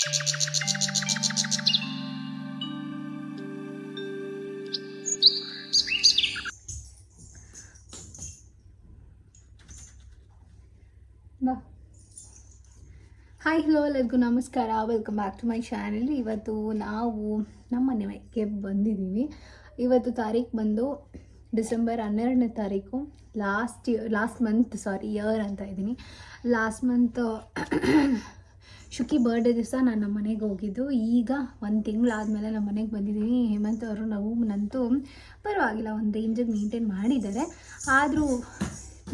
ಬಾ. Hi hello ಎಲ್ಲರಿಗೂ ನಮಸ್ಕಾರ, welcome back to my channel. ಇವತ್ತು ನಾವು ನಮ್ಮ ಮನೆಗೆ ಬಂದಿದ್ದೀವಿ. ಇವತ್ತು ತಾರೀಕು ಬಂದು ಡಿಸೆಂಬರ್ 12ನೇ ತಾರೀಕು. ಲಾಸ್ಟ್ ಮಂತ್ ಇಯರ್ ಅಂತ ಇದ್ದೀನಿ. ಲಾಸ್ಟ್ ಮಂತ್ ಶುಕಿ ಬರ್ಡೇ ದಿವಸ ನಾನು ನಮ್ಮ ಮನೆಗೆ ಹೋಗಿದ್ದು. ಈಗ ಒಂದು ತಿಂಗಳಾದಮೇಲೆ ನಮ್ಮ ಮನೆಗೆ ಬಂದಿದ್ದೀನಿ. ಹೇಮಂತ್ ಅವರು ನಂತೂ ಪರವಾಗಿಲ್ಲ, ಒಂದು ರೇಂಜಿಗೆ ಮೇಂಟೈನ್ ಮಾಡಿದ್ದಾರೆ. ಆದರೂ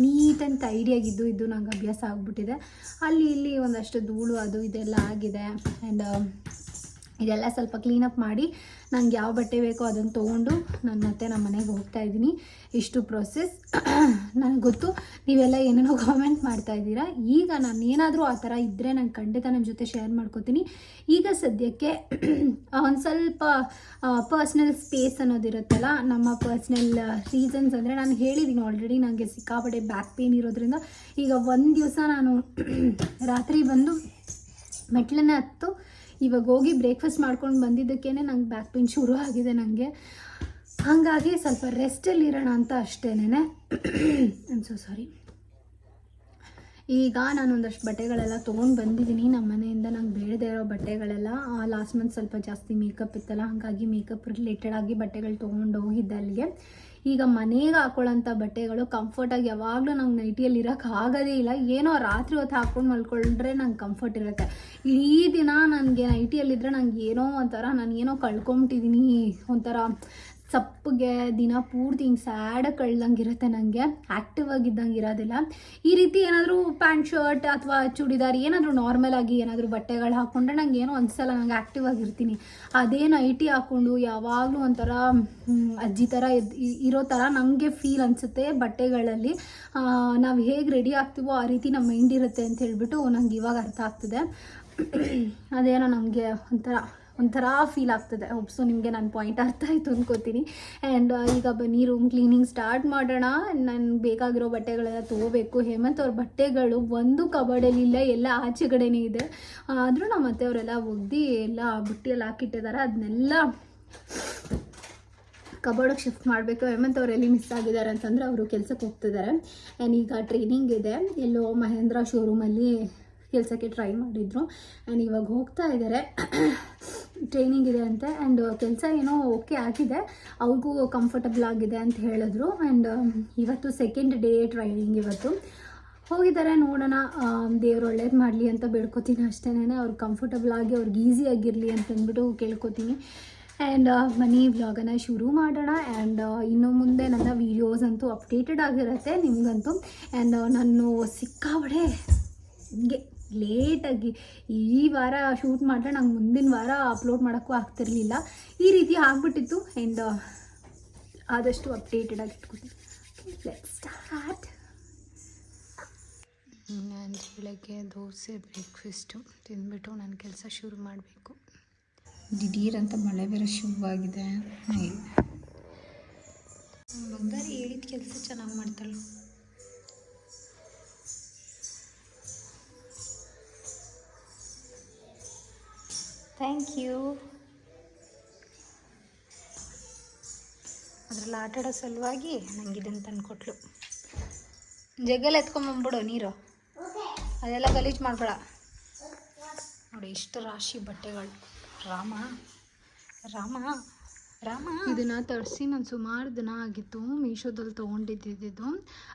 ನೀಟ್ ಆ್ಯಂಡ್ ಟೈಡಿಯಾಗಿದ್ದು ಇದ್ದು ನಂಗೆ ಅಭ್ಯಾಸ ಆಗಿಬಿಟ್ಟಿದೆ. ಅಲ್ಲಿ ಇಲ್ಲಿ ಒಂದಷ್ಟು ಧೂಳು ಅದು ಇದೆಲ್ಲ ಆಗಿದೆ. ಆ್ಯಂಡ್ ಇದೆಲ್ಲ ಸ್ವಲ್ಪ ಕ್ಲೀನಪ್ ಮಾಡಿ ನನಗೆ ಯಾವ ಬಟ್ಟೆ ಬೇಕೋ ಅದನ್ನು ತೊಗೊಂಡು ನಾನು ಮತ್ತೆ ನಮ್ಮ ಮನೆಗೆ ಹೋಗ್ತಾ ಇದ್ದೀನಿ. ಇಷ್ಟು ಪ್ರೊಸೆಸ್. ನನಗೆ ಗೊತ್ತು ನೀವೆಲ್ಲ ಏನೇನೋ ಕಾಮೆಂಟ್ ಮಾಡ್ತಾ ಇದ್ದೀರಾ. ಈಗ ನಾನು ಏನಾದರೂ ಆ ಥರ ಇದ್ದರೆ ನಾನು ಖಂಡಿತ ನಿಮ್ಮ ಜೊತೆ ಶೇರ್ ಮಾಡ್ಕೋತೀನಿ. ಈಗ ಸದ್ಯಕ್ಕೆ ಒಂದು ಸ್ವಲ್ಪ ಪರ್ಸ್ನಲ್ ಸ್ಪೇಸ್ ಅನ್ನೋದಿರುತ್ತಲ್ಲ, ನಮ್ಮ ಪರ್ಸ್ನಲ್ ರೀಸನ್ಸ್ ಅಂದರೆ ನಾನು ಹೇಳಿದ್ದೀನಿ ಆಲ್ರೆಡಿ, ನನಗೆ ಸಿಕ್ಕಾಪಟ್ಟೆ ಬ್ಯಾಕ್ ಪೇನ್ ಇರೋದ್ರಿಂದ ಈಗ ಒಂದು ದಿವಸ ನಾನು ರಾತ್ರಿ ಬಂದು ಮೆಟ್ಲನ್ನ ಹತ್ತು ಇವಾಗ ಹೋಗಿ ಬ್ರೇಕ್ಫಾಸ್ಟ್ ಮಾಡ್ಕೊಂಡು ಬಂದಿದ್ದಕ್ಕೇ ನಂಗೆ ಬ್ಯಾಕ್ ಪೇನ್ ಶುರು ಆಗಿದೆ ನನಗೆ. ಹಾಗಾಗಿ ಸ್ವಲ್ಪ ರೆಸ್ಟಲ್ಲಿ ಇರೋಣ ಅಂತ ಅಷ್ಟೇನೆ. I'm so sorry. ಈಗ ನಾನು ಒಂದಷ್ಟು ಬಟ್ಟೆಗಳೆಲ್ಲ ತೊಗೊಂಡು ಬಂದಿದ್ದೀನಿ ನಮ್ಮ ಮನೆಯಿಂದ. ನಂಗೆ ಬೇಡದೇ ಇರೋ ಬಟ್ಟೆಗಳೆಲ್ಲ. ಲಾಸ್ಟ್ ಮಂತ್ ಸ್ವಲ್ಪ ಜಾಸ್ತಿ ಮೇಕಪ್ ಇತ್ತಲ್ಲ, ಹಾಗಾಗಿ ಮೇಕಪ್ ರಿಲೇಟೆಡ್ ಆಗಿ ಬಟ್ಟೆಗಳು ತೊಗೊಂಡು ಹೋಗಿದ್ದೆ ಅಲ್ಲಿಗೆ. ಈಗ ಮನೆಗೆ ಹಾಕೊಳ್ಳೋಂಥ ಬಟ್ಟೆಗಳು ಕಂಫರ್ಟಾಗಿ ಯಾವಾಗಲೂ ನಂಗೆ ನೈಟಿಯಲ್ಲಿ ಇರೋಕ್ಕೆ ಆಗೋದೇ ಇಲ್ಲ. ಏನೋ ರಾತ್ರಿ ಹೊತ್ತು ಹಾಕ್ಕೊಂಡು ಮಲ್ಕೊಂಡ್ರೆ ನಂಗೆ ಕಂಫರ್ಟ್ ಇರುತ್ತೆ. ಇಡೀ ದಿನ ನನಗೆ ನೈಟಿಯಲ್ಲಿದ್ದರೆ ನಂಗೆ ಏನೋ ಒಂಥರ, ನಾನು ಏನೋ ಕಳ್ಕೊಂಬಿಟ್ಟಿದ್ದೀನಿ, ಒಂಥರ ಸಪ್ಪಗೆ ದಿನ ಪೂರ್ತಿ ಹಿಂಗೆ ಸ್ಯಾಡಾಗಿ ಕಳ್ದಂಗೆ ಇರುತ್ತೆ. ನನಗೆ ಆ್ಯಕ್ಟಿವ್ ಆಗಿದ್ದಂಗೆ ಇರೋದಿಲ್ಲ. ಈ ರೀತಿ ಏನಾದರೂ ಪ್ಯಾಂಟ್ ಶರ್ಟ್ ಅಥವಾ ಚೂಡಿದಾರ್ ಏನಾದರೂ ನಾರ್ಮಲ್ ಆಗಿ ಏನಾದರೂ ಬಟ್ಟೆಗಳು ಹಾಕ್ಕೊಂಡ್ರೆ ನಂಗೆ ಏನೋ ಅನಿಸಲ್ಲ, ನಂಗೆ ಆ್ಯಕ್ಟಿವ್ ಆಗಿರ್ತೀನಿ. ಅದೇ ನೈಟಿ ಹಾಕ್ಕೊಂಡು ಯಾವಾಗಲೂ ಒಂಥರ ಅಜ್ಜಿ ಥರ ಇರೋ ಥರ ನಮಗೆ ಫೀಲ್ ಅನಿಸುತ್ತೆ. ಬಟ್ಟೆಗಳಲ್ಲಿ ನಾವು ಹೇಗೆ ರೆಡಿ ಆಗ್ತೀವೋ ಆ ರೀತಿ ನಮ್ಮ ಮೈಂಡ್ ಇರುತ್ತೆ ಅಂತ ಹೇಳ್ಬಿಟ್ಟು ನಂಗೆ ಇವಾಗ ಅರ್ಥ ಆಗ್ತದೆ. ಅದೇನೋ ನಮಗೆ ಒಂಥರ ಫೀಲ್ ಆಗ್ತದೆ. ಹೋಪ್ಸು ನಿಮಗೆ ನನ್ನ ಪಾಯಿಂಟ್ ಅರ್ಥ ಆಯಿತು ಅಂದ್ಕೋತೀನಿ. ಆ್ಯಂಡ್ ಈಗ ಬನ್ನಿ ರೂಮ್ ಕ್ಲೀನಿಂಗ್ ಸ್ಟಾರ್ಟ್ ಮಾಡೋಣ. ನನಗೆ ಬೇಕಾಗಿರೋ ಬಟ್ಟೆಗಳೆಲ್ಲ ತೊಗೋಬೇಕು. ಹೇಮಂತ್ ಅವ್ರ ಬಟ್ಟೆಗಳು ಒಂದು ಕಬರ್ಡಲ್ಲಿಲ್ಲ, ಎಲ್ಲ ಆಚೆ ಕಡೆನೇ ಇದೆ. ಆದರೂ ನಮ್ಮ ಅತ್ತೆಯವರೆಲ್ಲ ಒಗ್ದು ಎಲ್ಲ ಬುಟ್ಟಿಯಲ್ಲಿ ಹಾಕಿಟ್ಟಿದ್ದಾರೆ. ಅದನ್ನೆಲ್ಲ ಕಬೋರ್ಡಿಗೆ ಶಿಫ್ಟ್ ಮಾಡಬೇಕು. ಹೇಮಂತ್ ಅವ್ರು ಎಲ್ಲಿ ಮಿಸ್ ಆಗಿದ್ದಾರೆ ಅಂತಂದರೆ ಅವರು ಕೆಲಸಕ್ಕೆ ಹೋಗ್ತಿದ್ದಾರೆ. ಆ್ಯಂಡ್ ಈಗ ಟ್ರೈನಿಂಗ್ ಇದೆ, ಎಲ್ಲೋ ಮಹೇಂದ್ರ ಶೋರೂಮಲ್ಲಿ ಕೆಲಸಕ್ಕೆ ಟ್ರೈ ಮಾಡಿದರು. ಆ್ಯಂಡ್ ಇವಾಗ ಹೋಗ್ತಾ ಇದ್ದಾರೆ, ಟ್ರೈನಿಂಗ್ ಇದೆ ಅಂತೆ. ಆ್ಯಂಡ್ ಕೆಲಸ ಏನೋ ಓಕೆ ಆಗಿದೆ, ಅವ್ರಿಗೂ ಕಂಫರ್ಟಬಲ್ ಆಗಿದೆ ಅಂತ ಹೇಳಿದ್ರು. ಆ್ಯಂಡ್ ಇವತ್ತು ಸೆಕೆಂಡ್ ಡೇ ಟ್ರೈನಿಂಗ್ ಇವತ್ತು ಹೋಗಿದ್ದಾರೆ. ನೋಡೋಣ, ದೇವ್ರು ಒಳ್ಳೇದು ಮಾಡಲಿ ಅಂತ ಬೇಡ್ಕೋತೀನಿ ಅಷ್ಟೇನೆ. ಅವ್ರು ಕಂಫರ್ಟಬಲ್ ಆಗಿ ಅವ್ರಿಗೆ ಈಸಿಯಾಗಿರಲಿ ಅಂತಂದ್ಬಿಟ್ಟು ಕೇಳ್ಕೊತೀನಿ. ಆ್ಯಂಡ್ ಮನಿ ವ್ಲಾಗನ್ನು ಶುರು ಮಾಡೋಣ. ಆ್ಯಂಡ್ ಇನ್ನು ಮುಂದೆ ನನ್ನ ವೀಡಿಯೋಸ್ ಅಂತೂ ಅಪ್ಡೇಟೆಡ್ ಆಗಿರುತ್ತೆ ನಿಮಗಂತೂ. ಆ್ಯಂಡ್ ನಾನು ಸಿಕ್ಕಾಬಡೆ ಹಿಂಗೆ ಲೇಟಾಗಿ ಈ ವಾರ ಶೂಟ್ ಮಾಡಿದ್ರೆ ನಂಗೆ ಮುಂದಿನ ವಾರ ಅಪ್ಲೋಡ್ ಮಾಡೋಕ್ಕೂ ಆಗ್ತಿರಲಿಲ್ಲ. ಈ ರೀತಿ ಆಗಿಬಿಟ್ಟಿತ್ತು. ಆ್ಯಂಡ್ ಆದಷ್ಟು ಅಪ್ಡೇಟೆಡ್ ಆಗಿ ಇಟ್ಕೊತೀನಿ. Let's start. ನಾನು ಬೆಳಗ್ಗೆ ದೋಸೆ ಬ್ರೇಕ್ಫಾಸ್ಟು ತಿಂದ್ಬಿಟ್ಟು ನನ್ನ ಕೆಲಸ ಶುರು ಮಾಡಬೇಕು. ದಿಢೀರ್ ಅಂತ ಮಳೆ ಬೇರೆ ಶುರುವಾಗಿದೆ. ಬಂಗಾರಿ ಹೇಳಿದ ಕೆಲಸ ಚೆನ್ನಾಗಿ ಮಾಡ್ತಾಳೆ. Thank you. ಅದರಲ್ಲಿ ಆಟಾಡೋ ಸಲುವಾಗಿ ನಂಗೆ ಇದನ್ನು ತಂದುಕೊಟ್ಲು. ಜಗ್ಗಲ್ಲಿ ಎತ್ಕೊಂಬಂದ್ಬಿಡು ನೀರು, ಅದೆಲ್ಲ ಗಲೀಜು ಮಾಡಬೇಡ. ನೋಡಿ ಎಷ್ಟು ರಾಶಿ ಬಟ್ಟೆಗಳು. ರಾಮ ರಾಮ ರಾಮ. ಇದನ್ನು ತರಿಸಿ ನಾನು ಸುಮಾರು ದಿನ ಆಗಿತ್ತು, ಮೀಶೋದಲ್ಲಿ ತೊಗೊಂಡಿದ್ದು.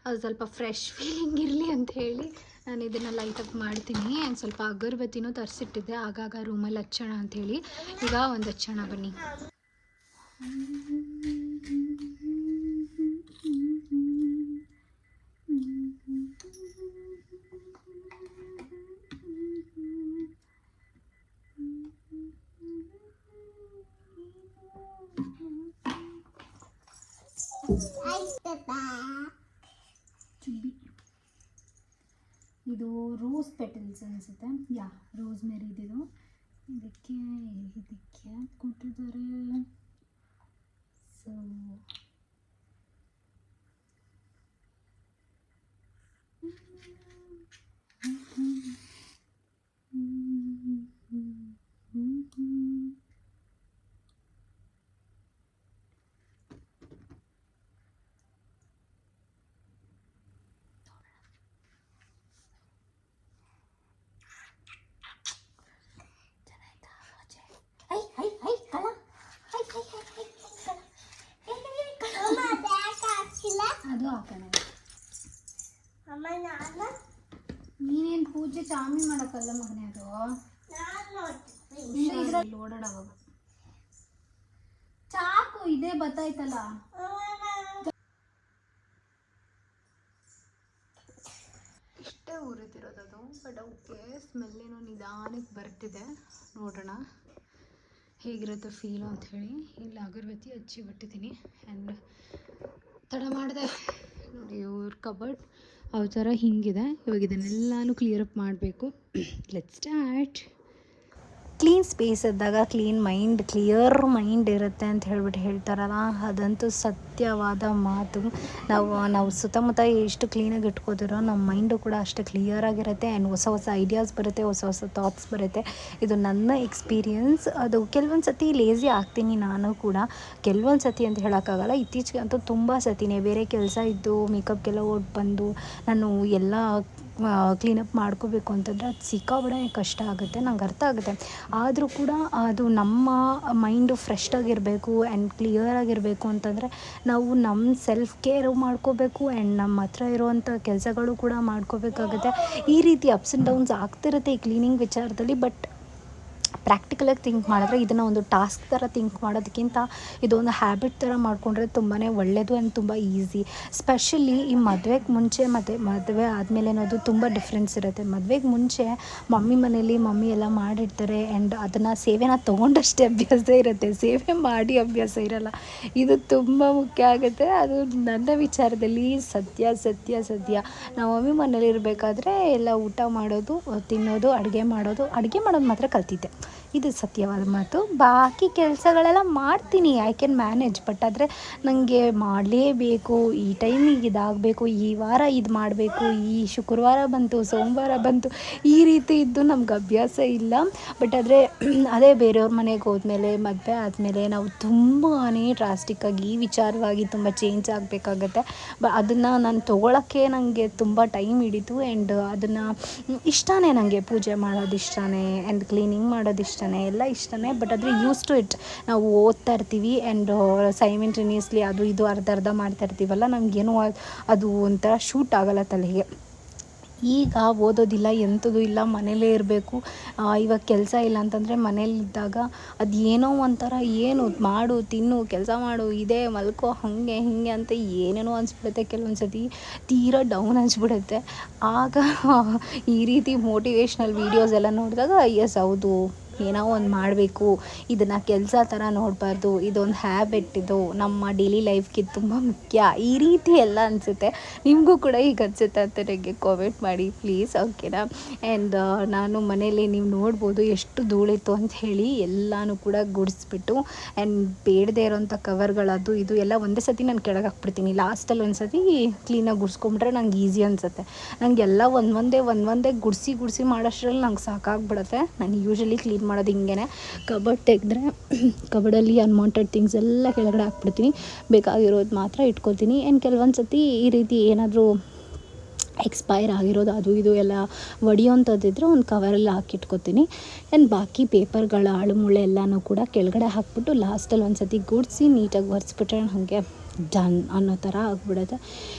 ಅದು ಸ್ವಲ್ಪ ಫ್ರೆಶ್ ಫೀಲಿಂಗ್ ಇರಲಿ ಅಂತ ಹೇಳಿ ನಾನು ಇದನ್ನು ಲೈಟಪ್ ಮಾಡ್ತೀನಿ. ಆ್ಯಂಡ್ ಸ್ವಲ್ಪ ಅಗರಬತ್ತಿನೂ ತರಿಸಿಟ್ಟಿದ್ದೆ, ಆಗಾಗ ರೂಮಲ್ಲಿ ಹಚ್ಚೋಣ ಅಂಥೇಳಿ. ಈಗ ಒಂದು ಹಚ್ಚೋಣ ಬನ್ನಿ. ಇದು ರೋಸ್ ಪೆಟಲ್ಸ್ ಅನಿಸುತ್ತೆ. ರೋಸ್ ಮೇರಿದಿದು. ಇದಕ್ಕೆ ಕೊಟ್ಟಿದ್ದಾರೆ. ಸೊ ಚಾಮಿ ಮಾಡಕ್ಕಲ್ಲ ಮಗನೇ ಅದು ಓಡಾಡವಾಗ ಚಾಕು ಇದೇ ಬತ್ತಾಯ್ತಲ್ಲ. ಇಷ್ಟೇ ಉರಿತಿರೋದದು, ಬಟ್ ಓಕೆ ಸ್ಮೆಲ್ಲೇನೋ ನಿಧಾನಕ್ಕೆ ಬರ್ತಿದೆ. ನೋಡೋಣ ಹೇಗಿರುತ್ತೆ ಫೀಲು ಅಂಥೇಳಿ. ಇಲ್ಲಿ ಅಗರಬತ್ತಿ ಹಚ್ಚಿ ಬಿಟ್ಟಿದ್ದೀನಿ. ಆ್ಯಂಡ್ ತಡ ಮಾಡಿದೆ ನೋಡಿ, ಇವ್ರ ಕಬರ್ಡ್ ಅವತಾರ ಹಿಂಗಿದೆ. ಇವಾಗ ಇದನ್ನೆಲ್ಲನೂ ಕ್ಲಿಯರ್ ಅಪ್ ಮಾಡಬೇಕು. Let's start. ಕ್ಲೀನ್ ಸ್ಪೇಸ್ ಇದ್ದಾಗ ಕ್ಲಿಯರ್ ಮೈಂಡ್ ಇರುತ್ತೆ ಅಂತ ಹೇಳ್ತಾರಲ್ಲ, ಅದಂತೂ ಸತ್ಯವಾದ ಮಾತು. ನಾವು ಸುತ್ತಮುತ್ತ ಎಷ್ಟು ಕ್ಲೀನಾಗಿ ಇಟ್ಕೋತಿರೋ ನಮ್ಮ ಮೈಂಡು ಕೂಡ ಅಷ್ಟು ಕ್ಲಿಯರಾಗಿರುತ್ತೆ. ಆ್ಯಂಡ್ ಹೊಸ ಹೊಸ ಐಡಿಯಾಸ್ ಬರುತ್ತೆ, ಹೊಸ ಥಾಟ್ಸ್ ಬರುತ್ತೆ. ಇದು ನನ್ನ ಎಕ್ಸ್ಪೀರಿಯನ್ಸ್. ಅದು ಕೆಲವೊಂದು ಸತಿ ಲೇಸಿ ಆಗ್ತೀನಿ ನಾನು ಕೂಡ, ಕೆಲವೊಂದು ಸತಿ ಅಂತ ಹೇಳೋಕ್ಕಾಗಲ್ಲ. ಇತ್ತೀಚೆಗೆ ಅಂತೂ ತುಂಬ ಸತಿನೇ ಬೇರೆ ಕೆಲಸ ಇದ್ದು ಮೇಕಪ್ಗೆಲ್ಲ ಓಟ್ ಬಂದು ನಾನು ಎಲ್ಲ ಕ್ಲೀನಪ್ ಮಾಡ್ಕೋಬೇಕು ಅಂತಂದರೆ ಅದು ಸಿಕ್ಕಾಬಡೆ ಕಷ್ಟ ಆಗುತ್ತೆ, ನಂಗೆ ಅರ್ಥ ಆಗುತ್ತೆ. ಆದರೂ ಕೂಡ ಅದು ನಮ್ಮ ಮೈಂಡು ಫ್ರೆಶ್ ಆಗಿರಬೇಕು ಆ್ಯಂಡ್ ಕ್ಲಿಯರ್ ಆಗಿರಬೇಕು ಅಂತಂದರೆ ನಾವು ನಮ್ಮ ಸೆಲ್ಫ್ ಕೇರ್ ಮಾಡ್ಕೋಬೇಕು. ಆ್ಯಂಡ್ ನಮ್ಮ ಹತ್ರ ಇರುವಂಥ ಕೆಲಸಗಳು ಕೂಡ ಮಾಡ್ಕೋಬೇಕಾಗುತ್ತೆ. ಈ ರೀತಿ ಅಪ್ಸ್ ಆ್ಯಂಡ್ ಡೌನ್ಸ್ ಆಗ್ತಿರುತ್ತೆ ಈ ಕ್ಲೀನಿಂಗ್ ವಿಚಾರದಲ್ಲಿ. ಬಟ್ ಪ್ರಾಕ್ಟಿಕಲಾಗಿ ಥಿಂಕ್ ಮಾಡಿದ್ರೆ, ಇದನ್ನು ಒಂದು ಟಾಸ್ಕ್ ಥರ ಥಿಂಕ್ ಮಾಡೋದಕ್ಕಿಂತ ಇದೊಂದು ಹ್ಯಾಬಿಟ್ ಥರ ಮಾಡಿಕೊಂಡ್ರೆ ತುಂಬಾ ಒಳ್ಳೆಯದು ಆ್ಯಂಡ್ ತುಂಬ ಈಸಿ. ಸ್ಪೆಷಲಿ ಈ ಮದುವೆಗೆ ಮುಂಚೆ ಮತ್ತು ಮದುವೆ ಆದಮೇಲೆ ಅನ್ನೋದು ತುಂಬ ಡಿಫ್ರೆನ್ಸ್ ಇರುತ್ತೆ. ಮದುವೆಗೆ ಮುಂಚೆ ಮಮ್ಮಿ ಮನೇಲಿ ಮಮ್ಮಿ ಎಲ್ಲ ಮಾಡಿರ್ತಾರೆ ಆ್ಯಂಡ್ ಅದನ್ನು ಸೇವೆನ ತೊಗೊಂಡಷ್ಟೇ ಅಭ್ಯಾಸ ಇರುತ್ತೆ, ಸೇವೆ ಮಾಡಿ ಅಭ್ಯಾಸ ಇರೋಲ್ಲ. ಇದು ತುಂಬ ಮುಖ್ಯ ಆಗುತ್ತೆ. ಅದು ನನ್ನ ವಿಚಾರದಲ್ಲಿ ಸತ್ಯ. ನಾವು ಮಮ್ಮಿ ಮನೇಲಿ ಇರಬೇಕಾದ್ರೆ ಎಲ್ಲ ಊಟ ಮಾಡೋದು, ತಿನ್ನೋದು, ಅಡುಗೆ ಮಾಡೋದು ಮಾತ್ರ ಕಲ್ತಿದ್ದೆ. ಇದು ಸತ್ಯವಾದ ಮಾತು. ಬಾಕಿ ಕೆಲಸಗಳೆಲ್ಲ ಮಾಡ್ತೀನಿ, ಐ ಕ್ಯಾನ್ ಮ್ಯಾನೇಜ್. ಬಟ್ ಆದರೆ ನನಗೆ ಮಾಡಲೇಬೇಕು, ಈ ಟೈಮಿಗೆ ಇದಾಗಬೇಕು, ಈ ವಾರ ಇದು ಮಾಡಬೇಕು, ಈ ಶುಕ್ರವಾರ ಬಂತು, ಸೋಮವಾರ ಬಂತು, ಈ ರೀತಿ ಇದ್ದು ನಮ್ಗೆ ಅಭ್ಯಾಸ ಇಲ್ಲ. ಬಟ್ ಆದರೆ ಅದೇ ಬೇರೆಯವ್ರ ಮನೆಗೆ ಹೋದ್ಮೇಲೆ, ಮದುವೆ ಆದಮೇಲೆ ನಾವು ತುಂಬಾ ಡ್ರಾಸ್ಟಿಕ್ಕಾಗಿ ಈ ವಿಚಾರವಾಗಿ ತುಂಬ ಚೇಂಜ್ ಆಗಬೇಕಾಗತ್ತೆ. ಅದನ್ನು ನಾನು ತೊಗೊಳಕ್ಕೆ ನನಗೆ ತುಂಬ ಟೈಮ್ ಹಿಡಿತು. ಆ್ಯಂಡ್ ಅದನ್ನು ಇಷ್ಟನೇ, ನನಗೆ ಪೂಜೆ ಮಾಡೋದು ಇಷ್ಟನೇ ಆ್ಯಂಡ್ ಕ್ಲೀನಿಂಗ್ ಮಾಡೋದು ಇಷ್ಟನೇ, ಎಲ್ಲ ಇಷ್ಟನೇ. ಬಟ್ ಆದರೆ ಯೂಸ್ ಟು ಇಟ್. ನಾವು ಓದ್ತಾ ಇರ್ತೀವಿ ಆ್ಯಂಡ್ ಸೈಮೆಂಟೇನಿಯಸ್ಲಿ ಅದು ಇದು ಅರ್ಧ ಮಾಡ್ತಾ ಇರ್ತೀವಲ್ಲ, ನಮಗೇನೋ ಅದು ಒಂಥರ ಶೂಟ್ ಆಗೋಲ್ಲ ತಲೆಗೆ. ಈಗ ಓದೋದಿಲ್ಲ, ಎಂಥದ್ದು ಇಲ್ಲ, ಮನೇಲೇ ಇರಬೇಕು. ಇವಾಗ ಕೆಲಸ ಇಲ್ಲ ಅಂತಂದರೆ ಮನೇಲಿದ್ದಾಗ ಅದು ಏನೋ ಒಂಥರ, ಏನು ಮಾಡು, ತಿನ್ನು, ಕೆಲಸ ಮಾಡು, ಇದೇ ಮಲ್ಕೋ, ಹಾಗೆ ಹೀಗೆ ಅಂತ ಏನೇನೋ ಅನಿಸ್ಬಿಡುತ್ತೆ. ಕೆಲವೊಂದು ಸತಿ ತೀರಾ ಡೌನ್ ಅನಿಸ್ಬಿಡುತ್ತೆ. ಆಗ ಈ ರೀತಿ ಮೋಟಿವೇಶ್ನಲ್ ವೀಡಿಯೋಸ್ ಎಲ್ಲ ನೋಡಿದಾಗ ಎಸ್ ಹೌದು, ಏನೋ ಒಂದು ಮಾಡಬೇಕು, ಇದನ್ನು ಕೆಲಸ ಥರ ನೋಡಬಾರ್ದು, ಇದೊಂದು ಹ್ಯಾಬಿಟ್, ಇದು ನಮ್ಮ ಡೈಲಿ ಲೈಫ್ಗೆ ತುಂಬ ಮುಖ್ಯ, ಈ ರೀತಿ ಎಲ್ಲ ಅನಿಸುತ್ತೆ. ನಿಮಗೂ ಕೂಡ ಈಗ ಅನಿಸುತ್ತೆ ಅಂತ ನನಗೆ ಕಾಮೆಂಟ್ ಮಾಡಿ ಪ್ಲೀಸ್, ಓಕೆನಾ. ಆ್ಯಂಡ್ ನಾನು ಮನೇಲಿ ನೀವು ನೋಡ್ಬೋದು ಎಷ್ಟು ಧೂಳಿತ್ತು ಅಂತ ಹೇಳಿ ಎಲ್ಲನೂ ಕೂಡ ಗುಡಿಸ್ಬಿಟ್ಟು ಆ್ಯಂಡ್ ಬೇಡದೇ ಇರೋಂಥ ಕವರ್ಗಳದು ಇದು ಎಲ್ಲ ಒಂದೇ ಸತಿ ನಾನು ಕೆಳಗೆ ಹಾಕ್ಬಿಡ್ತೀನಿ. ಲಾಸ್ಟಲ್ಲಿ ಒಂದು ಸತಿ ಕ್ಲೀನಾಗಿ ಗುಡಿಸ್ಕೊಂಬಿಟ್ರೆ ನಂಗೆ ಈಸಿ ಅನಿಸುತ್ತೆ. ನನಗೆಲ್ಲ ಒಂದೊಂದೇ ಗುಡಿಸಿ ಮಾಡೋಷ್ಟರಲ್ಲಿ ನಂಗೆ ಸಾಕಾಗ್ಬಿಡುತ್ತೆ. ನಾನು ಯೂಶ್ವಲಿ ಕ್ಲೀನ್ ಮಾಡೋದು ಹಿಂಗೆ, ಕಬರ್ಡ್ ತೆಗೆದ್ರೆ ಕಬರ್ಡಲ್ಲಿ ಅನ್ವಾಂಟೆಡ್ ಥಿಂಗ್ಸ್ ಎಲ್ಲ ಕೆಳಗಡೆ ಹಾಕ್ಬಿಡ್ತೀನಿ, ಬೇಕಾಗಿರೋದು ಮಾತ್ರ ಇಟ್ಕೊತೀನಿ. ಆ್ಯಂಡ್ ಕೆಲವೊಂದು ಸತಿ ಈ ರೀತಿ ಏನಾದರೂ ಎಕ್ಸ್ಪೈರ್ ಆಗಿರೋದು ಅದು ಇದು ಎಲ್ಲ ಒಡೆಯೋಂಥದ್ದಿದ್ರೆ ಒಂದು ಕವರಲ್ಲಿ ಹಾಕಿಟ್ಕೊತೀನಿ. ಆ್ಯಂಡ್ ಬಾಕಿ ಪೇಪರ್ಗಳ ಅಳುಮುಳೆ ಎಲ್ಲನೂ ಕೂಡ ಕೆಳಗಡೆ ಹಾಕ್ಬಿಟ್ಟು ಲಾಸ್ಟಲ್ಲಿ ಒಂದು ಸತಿ ಗುಡಿಸಿ ನೀಟಾಗಿ ಒರೆಸ್ಬಿಟ್ರೆ ಹಾಗೆ ಡನ್ ಅನ್ನೋ ಥರ ಆಗ್ಬಿಡುತ್ತೆ.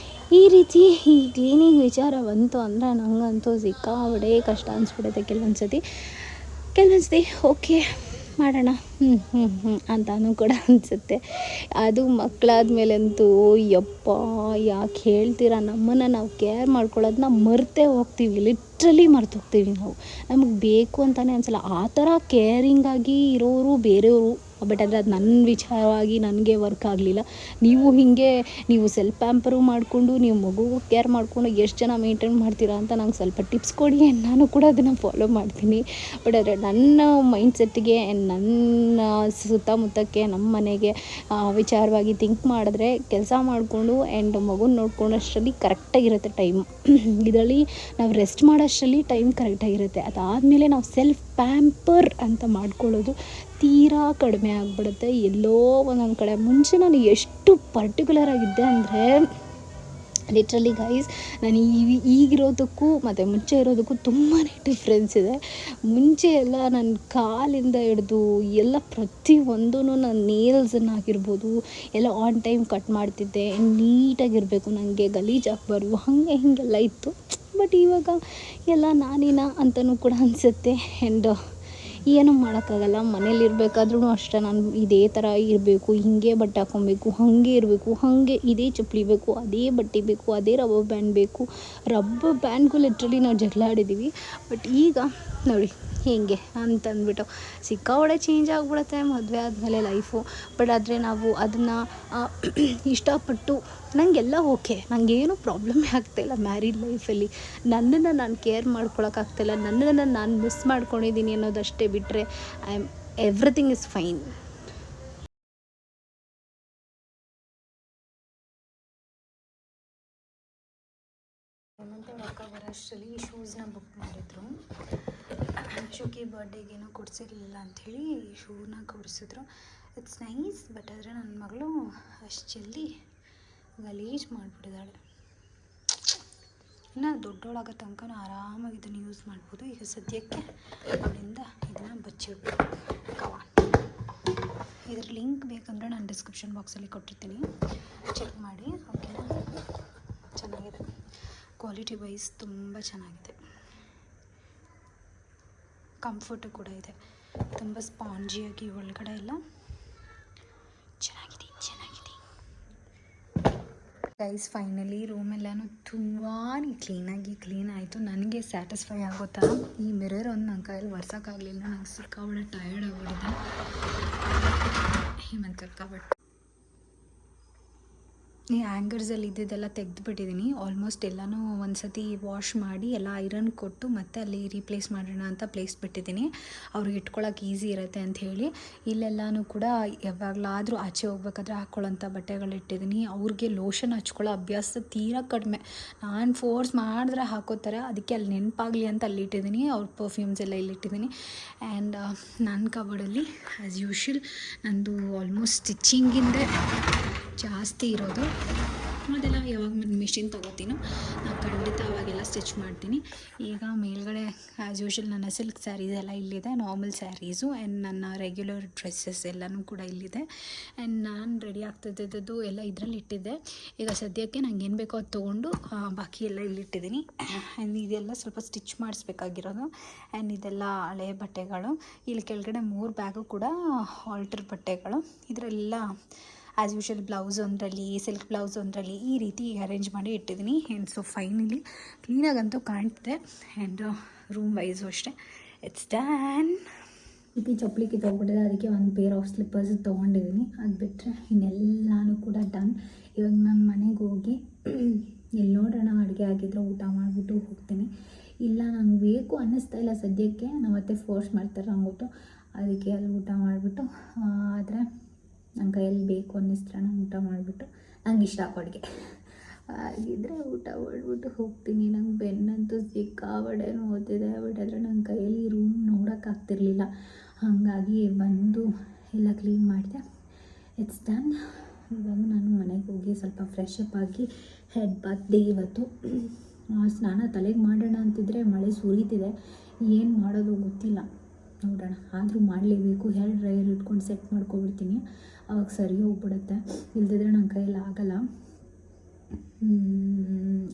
ಈ ರೀತಿ ಈ ಕ್ಲೀನಿಂಗ್ ವಿಚಾರ ಬಂತು ಅಂದರೆ ನನಗಂತೂ ಸಿಕ್ಕಾಬಡೆ ಕಷ್ಟ ಅನಿಸ್ಬಿಡುತ್ತೆ. ಕೆಲವೊಂದು ಸತಿ ಓಕೆ ಮಾಡೋಣ ಅಂತಾನೂ ಕೂಡ ಅನಿಸುತ್ತೆ. ಅದು ಮಕ್ಕಳಾದ್ಮೇಲಂತೂ ಯಪ್ಪ ಯಾಕೆ ಹೇಳ್ತೀರಾ, ನಮ್ಮನ್ನು ನಾವು ಕೇರ್ ಮಾಡ್ಕೊಳ್ಳೋದನ್ನ ಮರ್ತೇ ಹೋಗ್ತೀವಿ, ಲಿಟ್ರಲಿ ಮರ್ತೋಗ್ತೀವಿ ನಾವು. ನಮಗೆ ಬೇಕು ಅಂತಲೇ ಅನಿಸಲ್ಲ. ಆ ಥರ ಕೇರಿಂಗಾಗಿ ಇರೋರು ಬೇರೆಯವರು. ಬಟ್ ಆದರೆ ಅದು ನನ್ನ ವಿಚಾರವಾಗಿ ನನಗೆ ವರ್ಕ್ ಆಗಲಿಲ್ಲ. ನೀವು ಸೆಲ್ಫ್ ಪ್ಯಾಂಪರು ಮಾಡಿಕೊಂಡು ನೀವು ಮಗುಗೂ ಕೇರ್ ಮಾಡಿಕೊಂಡು ಎಷ್ಟು ಜನ ಮೇಂಟೈನ್ ಮಾಡ್ತೀರಾ ಅಂತ ನಂಗೆ ಸ್ವಲ್ಪ ಟಿಪ್ಸ್ ಕೊಡಿ, ನಾನು ಕೂಡ ಅದನ್ನು ಫಾಲೋ ಮಾಡ್ತೀನಿ. ಬಟ್ ಆದರೆ ನನ್ನ ಮೈಂಡ್ಸೆಟ್ಟಿಗೆ ನನ್ನ ಸುತ್ತಮುತ್ತಕ್ಕೆ ನಮ್ಮ ಮನೆಗೆ ವಿಚಾರವಾಗಿ ಥಿಂಕ್ ಮಾಡಿದ್ರೆ ಕೆಲಸ ಮಾಡಿಕೊಂಡು ಆ್ಯಂಡ್ ಮಗುನ ನೋಡ್ಕೊಂಡಷ್ಟರಲ್ಲಿ ಕರೆಕ್ಟಾಗಿರುತ್ತೆ ಟೈಮು. ಇದರಲ್ಲಿ ನಾವು ರೆಸ್ಟ್ ಮಾಡೋಷ್ಟರಲ್ಲಿ ಟೈಮ್ ಕರೆಕ್ಟಾಗಿರುತ್ತೆ. ಅದಾದಮೇಲೆ ನಾವು ಸೆಲ್ಫ್ ಪ್ಯಾಂಪರ್ ಅಂತ ಮಾಡ್ಕೊಳ್ಳೋದು ತೀರಾ ಕಡಿಮೆ ಆಗಿಬಿಡುತ್ತೆ. ಎಲ್ಲೋ ಒಂದೊಂದು ಕಡೆ. ಮುಂಚೆ ನಾನು ಎಷ್ಟು ಪರ್ಟಿಕ್ಯುಲರ್ ಆಗಿದ್ದೆ ಅಂದರೆ ಲಿಟ್ರಲಿ ಗೈಸ್, ನಾನು ಈಗಿರೋದಕ್ಕೂ ಮತ್ತು ಮುಂಚೆ ಇರೋದಕ್ಕೂ ತುಂಬಾ ಡಿಫ್ರೆನ್ಸ್ ಇದೆ. ಮುಂಚೆ ಎಲ್ಲ ನನ್ನ ಕಾಲಿಂದ ಹಿಡ್ದು ಎಲ್ಲ ಪ್ರತಿಯೊಂದೂ ನನ್ನ ನೇಲ್ಸನ್ನು ಆಗಿರ್ಬೋದು ಎಲ್ಲ ಆನ್ ಟೈಮ್ ಕಟ್ ಮಾಡ್ತಿದ್ದೆ. ನೀಟಾಗಿರಬೇಕು, ನನಗೆ ಗಲೀಜಾಗಬಾರ್ದು, ಹಾಗೆ ಹೀಗೆಲ್ಲ ಇತ್ತು. ಬಟ್ ಇವಾಗ ಎಲ್ಲ ನಾನೇನಾ ಅಂತಲೂ ಕೂಡ ಅನಿಸುತ್ತೆ. ಆ್ಯಂಡ್ ಏನೂ ಮಾಡೋಕ್ಕಾಗಲ್ಲ. ಮನೇಲಿರಬೇಕಾದ್ರೂ ಅಷ್ಟೇ ನಾನು ಇದೇ ಥರ ಇರಬೇಕು, ಹೀಗೆ ಬಟ್ಟೆ ಹಾಕ್ಕೊಬೇಕು, ಹಾಗೆ ಇರಬೇಕು, ಹಾಗೆ ಇದೇ ಚಪ್ಪಲಿ ಬೇಕು, ಅದೇ ಬಟ್ಟೆ ಬೇಕು, ಅದೇ ರಬ್ಬರ್ ಬ್ಯಾಂಡ್ ಬೇಕು. ರಬ್ಬರ್ ಬ್ಯಾಂಡ್ಗೂ ಲಿಟ್ರಲಿ ನಾವು ಜಗಳ ಆಡಿದ್ದೀವಿ. ಬಟ್ ಈಗ ನೋಡಿ ಹೇಗೆ ಅಂತಂದ್ಬಿಟ್ಟು ಸಿಕ್ಕಾಪಟ್ಟೆ ಚೇಂಜ್ ಆಗಿಬಿಡುತ್ತೆ ಮದುವೆ ಆದಮೇಲೆ ಲೈಫು. ಬಟ್ ಆದರೆ ನಾವು ಅದನ್ನು ಇಷ್ಟಪಟ್ಟು ನನಗೆಲ್ಲ ಓಕೆ, ನನಗೇನು ಪ್ರಾಬ್ಲಮ್ಮೇ ಆಗ್ತಾಯಿಲ್ಲ ಮ್ಯಾರಿಡ್ ಲೈಫಲ್ಲಿ. ನನ್ನನ್ನು ನಾನು ಕೇರ್ ಮಾಡ್ಕೊಳಕ್ಕಾಗ್ತಾಯಿಲ್ಲ, ನನ್ನನ್ನು ನಾನು ಮಿಸ್ ಮಾಡ್ಕೊಂಡಿದ್ದೀನಿ ಅನ್ನೋದಷ್ಟೇ ಬಿಟ್ಟರೆ ಎವ್ರಿಥಿಂಗ್ ಇಸ್ ಫೈನ್. ಮತ್ತು ಅಕ್ಕ ಬರೋಷ್ಟರಲ್ಲಿ ಶೂಸ್ನ ಬುಕ್ ಮಾಡಿದ್ರು. ಶುಕಿ ಬರ್ಡೇಗೇನೋ ಕೊಡಿಸಿರ್ಲಿಲ್ಲ ಅಂಥೇಳಿ ಶೂನ ಕೊಡಿಸಿದ್ರು. It's nice. ಬಟ್ ಆದರೆ ನನ್ನ ಮಗಳು ಅಷ್ಟು ಜಲ್ದಿ ಗಲೀಜು ಮಾಡಿಬಿಟ್ಟಿದ್ದಾಳೆ. ಇನ್ನು ದೊಡ್ಡೋಳಾಗೋ ತನಕ ಆರಾಮಾಗಿ ಇದನ್ನು ಯೂಸ್ ಮಾಡ್ಬೋದು. ಈಗ ಸದ್ಯಕ್ಕೆ ಅವಳಿಂದ ಇದನ್ನು ಬಚ್ಚಿಡ್ಬೋದು. ಕವಾನ್ ಇದ್ರ ಲಿಂಕ್ ಬೇಕಂದರೆ ನಾನು ಡಿಸ್ಕ್ರಿಪ್ಷನ್ ಬಾಕ್ಸಲ್ಲಿ ಕೊಟ್ಟಿರ್ತೀನಿ, ಚೆಕ್ ಮಾಡಿ. ಓಕೆನಾ? ಚೆನ್ನಾಗಿದೆ, ಕ್ವಾಲಿಟಿ ವೈಸ್ ತುಂಬ ಚೆನ್ನಾಗಿದೆ, ಕಂಫರ್ಟು ಕೂಡ ಇದೆ, ತುಂಬ ಸ್ಪಾಂಜಿಯಾಗಿ ಒಳಗಡೆ ಎಲ್ಲ ಚೆನ್ನಾಗಿದೆ. ಗೈಸ್ ಫೈನಲಿ ರೂಮೆಲ್ಲನೂ ತುಂಬಾ ಕ್ಲೀನ್ ಆಯಿತು. ನನಗೆ ಸ್ಯಾಟಿಸ್ಫೈ ಆಗೋ ಥರ ಈ ಮಿರರ್ ಒಂದು ನನ್ನ ಕೈಯಲ್ಲಿ ಒರ್ಸೋಕ್ಕಾಗಲಿಲ್ಲ. ನಂಗೆ ಸಿಕ್ಕಾಬಟ್ಟೆ ಟಯರ್ಡ್ ಆಗಿಬಿಟ್ಟಿದೆ. ಹೇಮಂತಕ್ಕ ಈ ಆ್ಯಂಗರ್ಸಲ್ಲಿ ಇದ್ದಿದ್ದೆಲ್ಲ ತೆಗೆದುಬಿಟ್ಟಿದ್ದೀನಿ. ಆಲ್ಮೋಸ್ಟ್ ಎಲ್ಲನೂ ಒಂದು ಸತಿ ವಾಶ್ ಮಾಡಿ ಎಲ್ಲ ಐರನ್ ಕೊಟ್ಟು ಮತ್ತೆ ಅಲ್ಲಿ ರೀಪ್ಲೇಸ್ ಮಾಡೋಣ ಅಂತ ಪ್ಲೇಸ್ ಬಿಟ್ಟಿದ್ದೀನಿ. ಅವ್ರಿಗೆ ಇಟ್ಕೊಳ್ಳೋಕೆ ಈಸಿ ಇರುತ್ತೆ ಅಂಥೇಳಿ. ಇಲ್ಲೆಲ್ಲನೂ ಕೂಡ ಯಾವಾಗಲಾದರೂ ಆಚೆ ಹೋಗ್ಬೇಕಾದ್ರೆ ಹಾಕ್ಕೊಳ್ಳೋಂಥ ಬಟ್ಟೆಗಳಿಟ್ಟಿದ್ದೀನಿ. ಅವ್ರಿಗೆ ಲೋಷನ್ ಹಚ್ಕೊಳ್ಳೋ ಅಭ್ಯಾಸ ತೀರಾ ಕಡಿಮೆ. ನಾನು ಫೋರ್ಸ್ ಮಾಡಿದ್ರೆ ಹಾಕೋತಾರೆ, ಅದಕ್ಕೆ ಅಲ್ಲಿ ನೆನಪಾಗಲಿ ಅಂತ ಅಲ್ಲಿಟ್ಟಿದ್ದೀನಿ. ಅವ್ರ ಪರ್ಫ್ಯೂಮ್ಸ್ ಎಲ್ಲ ಇಲ್ಲಿಟ್ಟಿದ್ದೀನಿ. ಆ್ಯಂಡ್ ನನ್ನ ಕಬೋರ್ಡಲ್ಲಿ ಆ್ಯಸ್ ಯೂಶ್ವಲ್ ನಂದು ಆಲ್ಮೋಸ್ಟ್ ಸ್ಟಿಚ್ಚಿಂಗಿಂದೇ ಜಾಸ್ತಿ ಇರೋದು. ಅದೆಲ್ಲ ಯಾವಾಗ ಮಿಷಿನ್ ತೊಗೋತೀನೋ ನಾನು ಖಂಡಿತ ಅವಾಗೆಲ್ಲ ಸ್ಟಿಚ್ ಮಾಡ್ತೀನಿ. ಈಗ ಮೇಲ್ಗಡೆ ಆ್ಯಸ್ ಯೂಶ್ವಲ್ ನನ್ನ ಸಿಲ್ಕ್ ಸ್ಯಾರೀಸ್ ಎಲ್ಲ ಇಲ್ಲಿದೆ, ನಾರ್ಮಲ್ ಸ್ಯಾರೀಸು ಆ್ಯಂಡ್ ನನ್ನ ರೆಗ್ಯುಲರ್ ಡ್ರೆಸ್ಸಸ್ ಎಲ್ಲನೂ ಕೂಡ ಇಲ್ಲಿದೆ. ಆ್ಯಂಡ್ ನಾನು ರೆಡಿ ಆಗ್ತಿದ್ದದ್ದು ಎಲ್ಲ ಇದರಲ್ಲಿ ಇಟ್ಟಿದ್ದೆ. ಈಗ ಸದ್ಯಕ್ಕೆ ನಂಗೆ ಏನು ಬೇಕೋ ಅದು ತೊಗೊಂಡು ಬಾಕಿ ಎಲ್ಲ ಇಲ್ಲಿಟ್ಟಿದ್ದೀನಿ. ಆ್ಯಂಡ್ ಇದೆಲ್ಲ ಸ್ವಲ್ಪ ಸ್ಟಿಚ್ ಮಾಡಿಸ್ಬೇಕಾಗಿರೋದು. ಆ್ಯಂಡ್ ಇದೆಲ್ಲ ಹಳೆ ಬಟ್ಟೆಗಳು. ಇಲ್ಲಿ ಕೆಳಗಡೆ 3 ಬ್ಯಾಗು ಕೂಡ ಆಲ್ಟರ್ ಬಟ್ಟೆಗಳು. ಇದರೆಲ್ಲ ಆ್ಯಸ್ ಯೂಶ್ವಲ್ ಬ್ಲೌಸ್ ಒಂದರಲ್ಲಿ, ಸಿಲ್ಕ್ ಬ್ಲೌಸ್ ಒಂದರಲ್ಲಿ, ಈ ರೀತಿ ಅರೇಂಜ್ ಮಾಡಿ ಇಟ್ಟಿದ್ದೀನಿ. ಆ್ಯಂಡ್ ಸೊ ಫೈನಲಿ ಕ್ಲೀನಾಗಂತೂ ಕಾಣ್ತಿದೆ. ಆ್ಯಂಡ್ ರೂಮ್ ವೈಸು ಅಷ್ಟೇ ಇಟ್ಸ್ ಡನ್. ಚಪ್ಪಲಿ ಕಿತ್ತೋಗ್ಬಿಟ್ಟಿದೆ, ಅದಕ್ಕೆ ಒಂದು ಪೇರ್ ಆಫ್ ಸ್ಲಿಪ್ಪರ್ಸ್ ತೊಗೊಂಡಿದ್ದೀನಿ. ಅದು ಬಿಟ್ಟರೆ ಇನ್ನೆಲ್ಲನೂ ಕೂಡ ಡನ್. ಇವಾಗ ನಾನು ಮನೆಗೆ ಹೋಗಿ ಎಲ್ಲಿ ನೋಡೋಣ ಅಡುಗೆ ಆಗಿದ್ರೆ ಊಟ ಮಾಡಿಬಿಟ್ಟು ಹೋಗ್ತೀನಿ. ಇಲ್ಲ ನಂಗೆ ಬೇಕು ಅನ್ನಿಸ್ತಾ ಇಲ್ಲ ಸದ್ಯಕ್ಕೆ, ನಾವು ಮತ್ತೆ ಫೋರ್ಸ್ ಮಾಡ್ತಾರೆ ಅಂದ್ಬಿಟ್ಟು ಅದಕ್ಕೆ ಅಲ್ಲಿ ಊಟ ಮಾಡಿಬಿಟ್ಟು ಆದರೆ ನನ್ನ ಕೈಯಲ್ಲಿ ಬೇಕು ಅನ್ನಿಸ್ತಾರೆ ನಾನು ಊಟ ಮಾಡಿಬಿಟ್ಟು ನಂಗೆ ಇಷ್ಟ ಅಡುಗೆ ಆಗಿದ್ದರೆ ಊಟ ಮಾಡಿಬಿಟ್ಟು ಹೋಗ್ತೀನಿ. ನಂಗೆ ಬೆನ್ನಂತೂ ಸಿಕ್ಕಾಬಟ್ಟೆ ನೋವ್ತಿದೆ. ಬಟ್ ಆದರೆ ನನ್ನ ಕೈಯಲ್ಲಿ ರೂಮ್ ನೋಡೋಕ್ಕಾಗ್ತಿರ್ಲಿಲ್ಲ, ಹಾಗಾಗಿ ಬಂದು ಎಲ್ಲ ಕ್ಲೀನ್ ಮಾಡಿದೆ. It's done. ಇವಾಗ ನಾನು ಮನೆಗೆ ಹೋಗಿ ಸ್ವಲ್ಪ ಫ್ರೆಶ್ ಅಪ್ ಆಗಿ ಹೆಡ್ ಬಾತ್ ಡೇ ಇವತ್ತು. ಸ್ನಾನ ತಲೆಗೆ ಮಾಡೋಣ ಅಂತಿದ್ರೆ ಮಳೆ ಸುರಿತಿದೆ, ಏನು ಮಾಡೋದು ಗೊತ್ತಿಲ್ಲ, ನೋಡೋಣ. ಆದರೂ ಮಾಡಲೇಬೇಕು. ಹೇರ್ ಡ್ರೈಯರ್ ಇಟ್ಕೊಂಡು ಸೆಟ್ ಮಾಡ್ಕೊಬಿಡ್ತೀನಿ, ಅವಾಗ ಸರಿ ಹೋಗ್ಬಿಡುತ್ತೆ. ಇಲ್ದಿದ್ರೆ ನನ್ನ ಕೈಯಲ್ಲಿ ಆಗಲ್ಲ.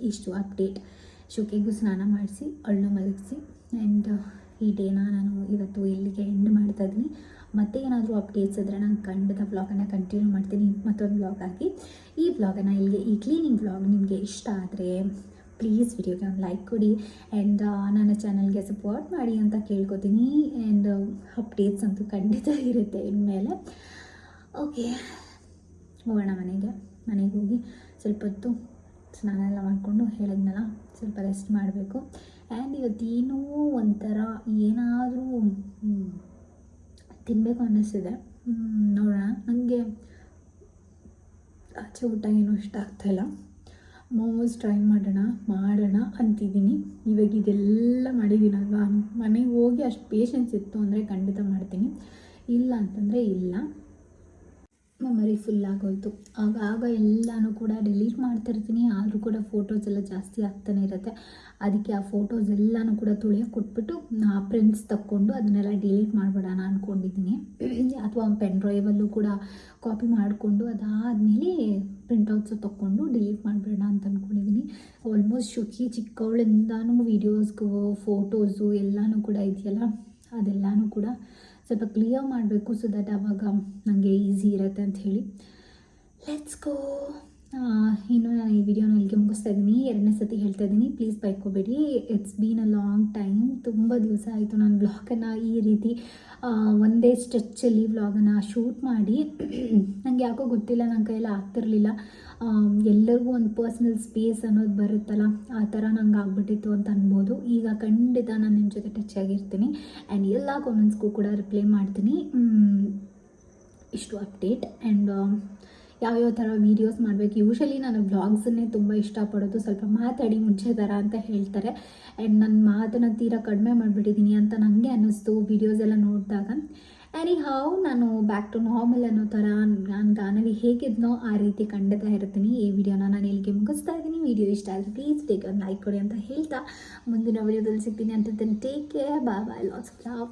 ಇಷ್ಟು ಅಪ್ಡೇಟ್. ಶುಕಿಗೂ ಸ್ನಾನ ಮಾಡಿಸಿ ಅವಳನ್ನ ಮಲಗಿಸಿ ಆ್ಯಂಡ್ ಈ ಡೇನ ನಾನು ಇವತ್ತು ಇಲ್ಲಿಗೆ ಎಂಡ್ ಮಾಡ್ತಾಯಿದ್ದೀನಿ. ಮತ್ತೆ ಏನಾದರೂ ಅಪ್ಡೇಟ್ಸ್ ಇದ್ದರೆ ನಾನು ಖಂಡಿತ ವ್ಲಾಗನ್ನು ಕಂಟಿನ್ಯೂ ಮಾಡ್ತೀನಿ, ಮತ್ತೊಂದು ವ್ಲಾಗ್ ಹಾಕಿ. ಈ ವ್ಲಾಗನ್ನು ಇಲ್ಲಿಗೆ, ಈ ಕ್ಲೀನಿಂಗ್ ವ್ಲಾಗ್ ನಿಮಗೆ ಇಷ್ಟ ಆದರೆ ಪ್ಲೀಸ್ ವಿಡಿಯೋಗೆ ಒಂದು ಲೈಕ್ ಕೊಡಿ ಆ್ಯಂಡ್ ನನ್ನ ಚಾನಲ್ಗೆ ಸಪೋರ್ಟ್ ಮಾಡಿ ಅಂತ ಕೇಳ್ಕೊತೀನಿ. ಆ್ಯಂಡ್ ಅಪ್ಡೇಟ್ಸ್ ಅಂತೂ ಖಂಡಿತ ಇರುತ್ತೆ ಇನ್ಮೇಲೆ. ಓಕೆ, ಹೋಗೋಣ ಮನೆಗೆ ಹೋಗಿ ಸ್ವಲ್ಪ ಹೊತ್ತು ಸ್ನಾನ ಎಲ್ಲ ಮಾಡಿಕೊಂಡು ಹೇಳಿದ್ನಲ್ಲ ಸ್ವಲ್ಪ ರೆಸ್ಟ್ ಮಾಡಬೇಕು. ಆ್ಯಂಡ್ ಇವತ್ತೇನೋ ಒಂಥರ ಏನಾದರೂ ತಿನ್ನಬೇಕು ಅನ್ನಿಸ್ತಿದೆ. ನೋಡೋಣ. ನನಗೆ ಆಚೆ ಊಟ ಏನೂ ಇಷ್ಟ ಆಗ್ತಾಯಿಲ್ಲ. ಮೋಮೋಸ್ ಟ್ರೈ ಮಾಡೋಣ ಅಂತಿದ್ದೀನಿ. ಇವಾಗ ಇದೆಲ್ಲ ಮಾಡಿದ್ದೀನಲ್ವಾ, ಮನೆಗೆ ಹೋಗಿ ಅಷ್ಟು ಪೇಷನ್ಸ್ ಇತ್ತು ಅಂದರೆ ಖಂಡಿತ ಮಾಡ್ತೀನಿ, ಇಲ್ಲ ಅಂತಂದರೆ ಇಲ್ಲ. ಮೆಮರಿ ಫುಲ್ ಆಗೋಯ್ತು. ಆಗ ಎಲ್ಲನೂ ಕೂಡ ಡಿಲೀಟ್ ಮಾಡ್ತಿರ್ತೀನಿ, ಆದರೂ ಕೂಡ ಫೋಟೋಸ್ ಎಲ್ಲ ಜಾಸ್ತಿ ಆಗ್ತಾನೆ ಇರುತ್ತೆ. ಅದಕ್ಕೆ ಆ ಫೋಟೋಸ್ ಎಲ್ಲನೂ ಕೂಡ ತುಳಿಯೋಕೆ ಕೊಟ್ಬಿಟ್ಟು ಪ್ರಿಂಟ್ಸ್ ತಕ್ಕೊಂಡು ಅದನ್ನೆಲ್ಲ ಡಿಲೀಟ್ ಮಾಡಿಬಿಡೋಣ ಅಂದ್ಕೊಂಡಿದ್ದೀನಿ. ಅಥವಾ ಪೆನ್ ಡ್ರೈವಲ್ಲೂ ಕೂಡ ಕಾಪಿ ಮಾಡಿಕೊಂಡು ಅದಾದಮೇಲೆ ಪ್ರಿಂಟೌಟ್ಸು ತೊಗೊಂಡು ಡಿಲೀಟ್ ಮಾಡಿಬಿಡೋಣ ಅಂತ ಅಂದ್ಕೊಂಡಿದ್ದೀನಿ. ಆಲ್ಮೋಸ್ಟ್ ಶುಚಿ ಚಿಕ್ಕವಳಿಂದನೂ ವೀಡಿಯೋಸ್ಗೂ ಫೋಟೋಸು ಎಲ್ಲನೂ ಕೂಡ ಇದೆಯಲ್ಲ, ಅದೆಲ್ಲನೂ ಕೂಡ ಸ್ವಲ್ಪ ಕ್ಲಿಯರ್ ಮಾಡಬೇಕು, ಸೊ ದಟ್ ಆವಾಗ ನನಗೆ ಈಸಿ ಇರುತ್ತೆ ಅಂತ ಹೇಳಿ. Let's go. ಇನ್ನು ನಾನು ಈ ವಿಡಿಯೋನ ಇಲ್ಲಿಗೆ ಮುಗಿಸ್ತಾ ಇದ್ದೀನಿ. 2ನೇ ಸತಿ ಹೇಳ್ತಾ ಇದ್ದೀನಿ, ಪ್ಲೀಸ್ ಬೈಕೋಬೇಡಿ. It's been a long time. ತುಂಬ ದಿವಸ ಆಯಿತು ನಾನು ವ್ಲಾಗನ್ನು ಈ ರೀತಿ ಒಂದೇ ಸ್ಟ್ರೆಚ್ಚಲ್ಲಿ ವ್ಲಾಗನ್ನು ಶೂಟ್ ಮಾಡಿ. ನನಗೆ ಯಾಕೋ ಗೊತ್ತಿಲ್ಲ, ನನ್ನ ಕೈಯಲ್ಲಿ ಆಗ್ತಿರಲಿಲ್ಲ. ಎಲ್ಲರಿಗೂ ಒಂದು ಪರ್ಸ್ನಲ್ ಸ್ಪೇಸ್ ಅನ್ನೋದು ಬರುತ್ತಲ್ಲ, ಆ ಥರ ನಂಗೆ ಆಗ್ಬಿಟ್ಟಿತ್ತು ಅಂತ ಅನ್ಬೋದು. ಈಗ ಖಂಡಿತ ನಾನು ನಿಮ್ಮ ಜೊತೆ ಟಚ್ ಆಗಿರ್ತೀನಿ ಆ್ಯಂಡ್ ಎಲ್ಲ ಕಾಮೆಂಟ್ಸ್ಗೂ ಕೂಡ ರಿಪ್ಲೈ ಮಾಡ್ತೀನಿ. ಇಷ್ಟು ಅಪ್ಡೇಟ್. ಆ್ಯಂಡ್ ಯಾವ್ಯಾವ ಥರ ವೀಡಿಯೋಸ್ ಮಾಡಬೇಕು. ಯೂಶಲಿ ನಾನು ವ್ಲಾಗ್ಸನ್ನೇ ತುಂಬ ಇಷ್ಟಪಡೋದು, ಸ್ವಲ್ಪ ಮಾತಾಡಿ ಮುಂಚೆ ಥರ ಅಂತ ಹೇಳ್ತಾರೆ. ಆ್ಯಂಡ್ ನನ್ನ ಮಾತನ್ನು ತೀರಾ ಕಡಿಮೆ ಮಾಡಿಬಿಟ್ಟಿದ್ದೀನಿ ಅಂತ ನನಗೆ ಅನ್ನಿಸ್ತು ವೀಡಿಯೋಸ್ ಎಲ್ಲ ನೋಡಿದಾಗ. ಎನಿ ಹೌ, ನಾನು ಬ್ಯಾಕ್ ಟು ನಾರ್ಮಲ್ ಅನ್ನೋ ಥರ ನಾನು ಗಾನವಿ ಹೇಗಿದ್ನೋ ಆ ರೀತಿ ಖಂಡಿತ ಇರ್ತೀನಿ. ಈ ವಿಡಿಯೋನ ನಾನು ಇಲ್ಲಿಗೆ ಮುಗಿಸ್ತಾ ಇದ್ದೀನಿ. ವಿಡಿಯೋ ಇಷ್ಟ ಆದರೆ ಪ್ಲೀಸ್ ಬೇಗ ಒಂದು ಲೈಕ್ ಕೊಡಿ ಅಂತ ಹೇಳ್ತಾ ಮುಂದಿನ ವಿಡಿಯೋದಲ್ಲಿ ಸಿಗ್ತೀನಿ ಅಂತ. Take care, bye bye, lots of love.